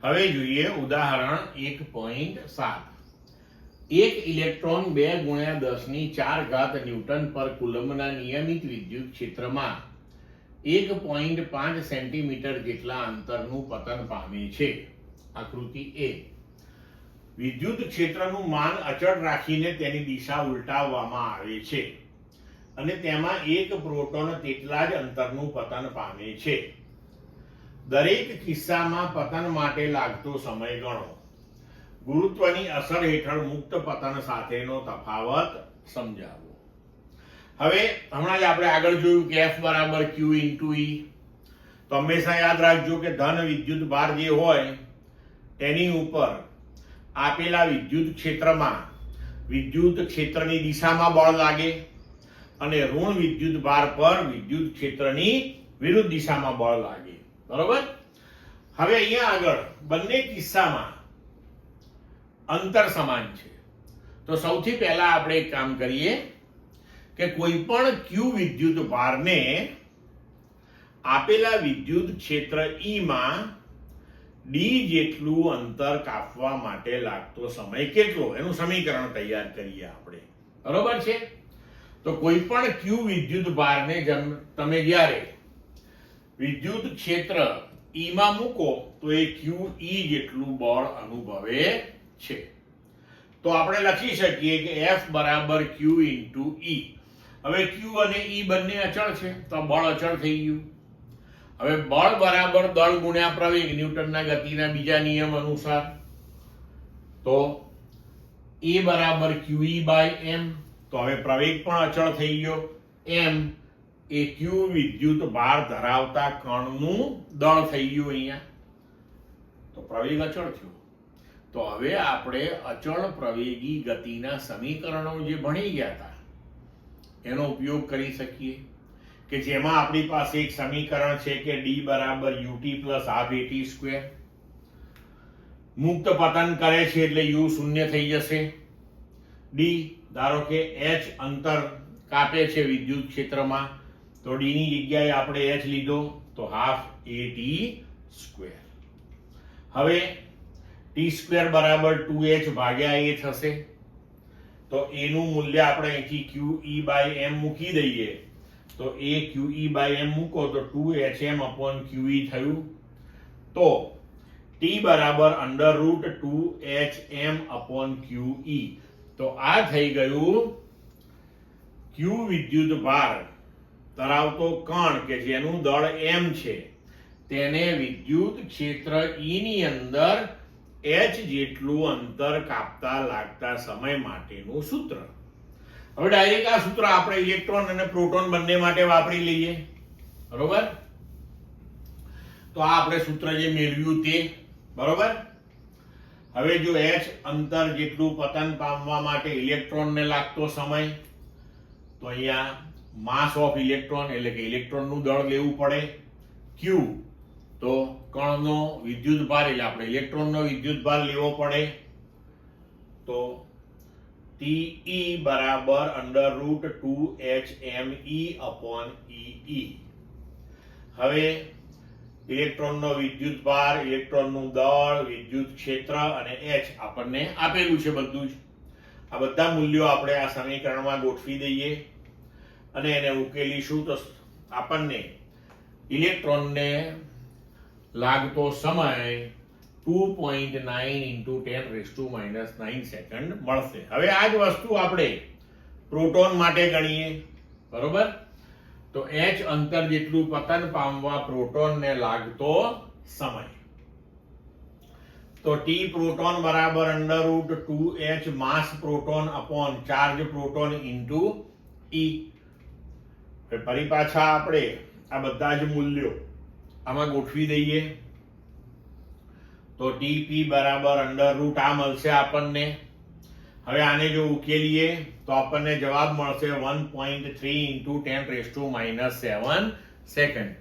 હવે જોઈએ ઉદાહરણ 1.7. એક ઇલેક્ટ્રોન 2 × 10⁴ ન્યૂટન પર કુલમ્બના નિયમિત વિદ્યુત ક્ષેત્રમાં 1.5 સેન્ટીમીટર જેટલા અંતરનું પતન પામે છે. આકૃતિ A. વિદ્યુત ક્ષેત્રનું માન અચળ રાખીને તેની દિશા ઉલટાવવામાં આવે છે અને તેમાં એક પ્રોટોન તેટલા જ અંતરનું પતન પામે છે. દરેક કિસ્સામાં પતન માટે લાગતો સમય ગણો. ગુરુત્વની અસર હેઠળ મુક્ત પતન સાથેનો તફાવત સમજાવો. હવે હમણાં જ આપણે આગળ જોયું કે F = Q × E. તો હંમેશા યાદ રાખજો કે ધન વિદ્યુત ભાર જે હોય તેની ઉપર આપેલા વિદ્યુત ક્ષેત્રમાં વિદ્યુત ક્ષેત્રની દિશામાં બળ લાગે અને ઋણ વિદ્યુત ભાર પર વિદ્યુત ક્ષેત્રની વિરુદ્ધ દિશામાં બળ લાગે. બરોબર? હવે અહીંયા આગળ બંને કિસ્સામાં અંતર સમાન છે. તો સૌથી પહેલા આપણે એક કામ કરીએ કે કોઈ પણ Q વિદ્યુત ભારને આપેલા વિદ્યુત ક્ષેત્ર E માં D જેટલું અંતર કાપવા માટે લાગતો સમય કેટલો એનું સમીકરણ તૈયાર કરીએ આપણે. બરોબર છે? તો કોઈ પણ Q વિદ્યુત ભારને તમે જ્યારે વિદ્યુત ક્ષેત્ર E માં મૂકો તો એ QE જેટલું બળ અનુભવે છે. તો આપણે લખી શકીએ કે F = Q × E. હવે Q અને E બંને અચળ છે તો બળ અચળ થઈ ગયું. હવે બળ બરાબર દળ ગુણ્યા પ્રવેગ ન્યૂટનના ગતિના બીજા નિયમ અનુસાર. તો E = QE/m. તો હવે પ્રવેગ પણ અચળ થઈ ગયો. m એ Q વિદ્યુત ભાર ધરાવતા કણનું દળ થઈ ગયું અહીંયા. તો પ્રવેગ અચળ થયો. તો હવે આપણે અચળ પ્રવેગી ગતિના સમીકરણો જે ભણી ગયા હતા એનો ઉપયોગ કરી શકીએ કે જેમાં આપણી પાસે એક સમીકરણ છે કે D = ut + ½ at². મુક્ત પતન કરે છે એટલે u શૂન્ય થઈ જશે. D ધારો કે h અંતર કાપે છે વિદ્યુત ક્ષેત્રમાં તો D ની જગ્યાએ આપણે h લીધો તો ½ at². હવે t² = 2h/a થશે. તો a નું મૂલ્ય આપણે અહીંથી QE/m મૂકી દઈએ તો a QE/m મૂકો તો 2hm/QE થયું. તો t = √2hm/QE. તો આ થઈ ગયું Q વિદ્યુત ભાર ધરાવતો કણ કે જેનું દળ m છે તેને વિદ્યુત ક્ષેત્ર E ની અંદર h જેટલું અંતર કાપતા લાગતા સમય માટેનું સૂત્ર. હવે ડાયરેક્ટ આ સૂત્ર આપણે ઇલેક્ટ્રોન અને પ્રોટોન બંને માટે વાપરી લઈએ. બરોબર? તો આ આપણે સૂત્ર જે મેળવ્યું તે. બરોબર? હવે જો h અંતર જેટલું પતન પામવા માટે ઇલેક્ટ્રોનને લાગતો સમય તો અહીંયા માસ ઓફ ઇલેક્ટ્રોન એટલે કે ઇલેક્ટ્રોનનું દળ લેવું પડે. Q તો કણનો વિદ્યુત ભાર એટલે આપણે ઇલેક્ટ્રોનનો વિદ્યુત ભાર લેવો પડે. તો TE = √2hme/E. હવે ઇલેક્ટ્રોનનો વિદ્યુત ભાર, ઇલેક્ટ્રોનનું દળ, વિદ્યુત ક્ષેત્ર અને h આપણને આપેલું છે બધું જ. આ બધા મૂલ્યો આપણે આ સમીકરણમાં ગોઠવી દઈએ અને એને ઉકેલીશું તો આપણને ઇલેક્ટ્રોનને લાગતો સમય 2.9 × 10⁻⁹ સેકન્ડ મળશે. હવે આ જ વસ્તુ આપણે પ્રોટોન માટે ગણીએ. બરોબર? તો h અંતર જેટલું પતન પામવા પ્રોટોનને લાગતો સમય. તો T પ્રોટોન = √2h માસ પ્રોટોન / ચાર્જ પ્રોટોન × E. ફરી પાછા આપણે આ બધા જ મૂલ્યો આમાં ગોઠવી દઈએ તો TP = √ આ મળશે આપણને. હવે આને જો ઉકેલીએ તો આપણને જવાબ મળશે 1.3 × 10⁻⁷ સેકન્ડ.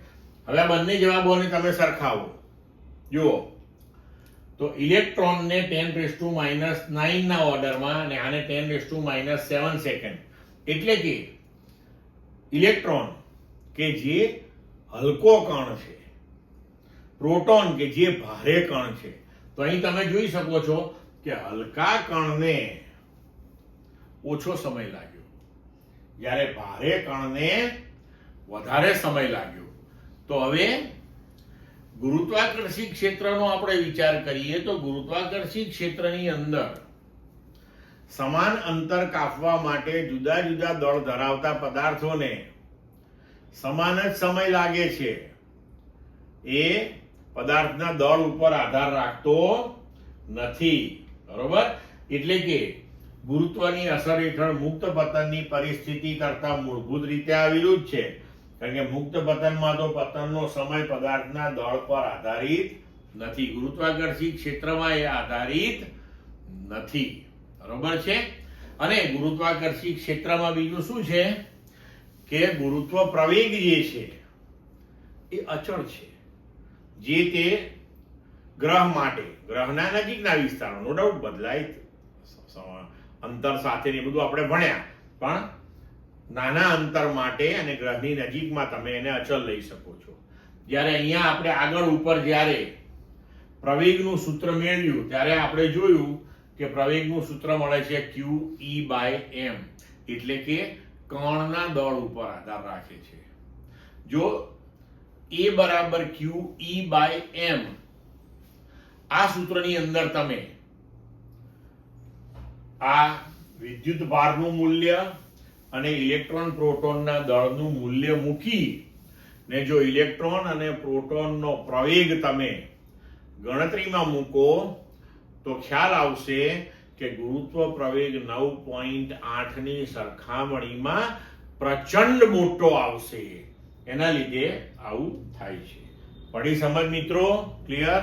હવે બંને જવાબોને તમે સરખાવો. જુઓ તો ઇલેક્ટ્રોનને 10⁻⁹ ના ઓર્ડરમાં અને આને 10⁻⁷ સેકન્ડ. એટલે કે ઇલેક્ટ્રોન કે જે હલકો કણ છે, પ્રોટોન કે જે ભારે કણ છે, તો અહીં તમે જોઈ શકો છો કે હલકા કણને ઓછો સમય લાગ્યો, જ્યારે ભારે કણને વધારે સમય લાગ્યો. તો હવે ગુરુત્વાકર્ષી ક્ષેત્રનો આપણે વિચાર કરીએ તો ગુરુત્વાકર્ષી ક્ષેત્રની અંદર સમાન અંતર કાપવા માટે જુદા જુદા દળ ધરાવતા પદાર્થોને સમાન જ સમય લાગે છે. એ પદાર્થના દળ ઉપર આધાર રાખતો નથી. બરોબર? એટલે કે ગુરુત્વની અસર હેઠળ મુક્ત પતનની પરિસ્થિતિ કરતા મૂળભૂત રીતે આ વિરુદ્ધ છે. કારણ કે મુક્ત પતનમાં તો પતનનો સમય પદાર્થના દળ પર આધારિત નથી. ગુરુત્વાકર્ષી ક્ષેત્રમાં એ આધારિત નથી. બરોબર છે? અને ગુરુત્વાકર્ષી ક્ષેત્રમાં બીજું શું છે કે ગુરુત્વ પ્રવેગ જે છે એ અચળ છે. જે તે ગ્રહ માટે, ગ્રહના નજીકના વિસ્તારો નો ડાઉટ બદલાય અંતર સાથે ને બધું આપણે ભણ્યા, પણ નાના અંતર માટે અને ગ્રહની નજીકમાં તમે એને અચલ લઈ શકો છો. જ્યારે અહીંયા આપણે આગળ ઉપર જ્યારે પ્રવેગનું સૂત્ર મેળવ્યું ત્યારે આપણે જોયું કે પ્રવેગનું સૂત્ર મળે છે QE/m, એટલે કે કણના દળ ઉપર આધાર રાખે છે. જો A બરાબર QE/m આ સૂત્રની અંદર તમે આ વિદ્યુત ભારનું મૂલ્ય અને ઇલેક્ટ્રોન પ્રોટોનના દળનું મૂલ્ય મૂકી ને જો ઇલેક્ટ્રોન અને પ્રોટોનનો પ્રવેગ તમે ગણતરીમાં મૂકો તો ખ્યાલ આવશે કે ગુરુત્વ પ્રવેગ 9.8 ની સરખામણીમાં પ્રચંડ મોટો આવશે. એના લીધે આવું થાય છે. પડી સમજ મિત્રો? ક્લિયર?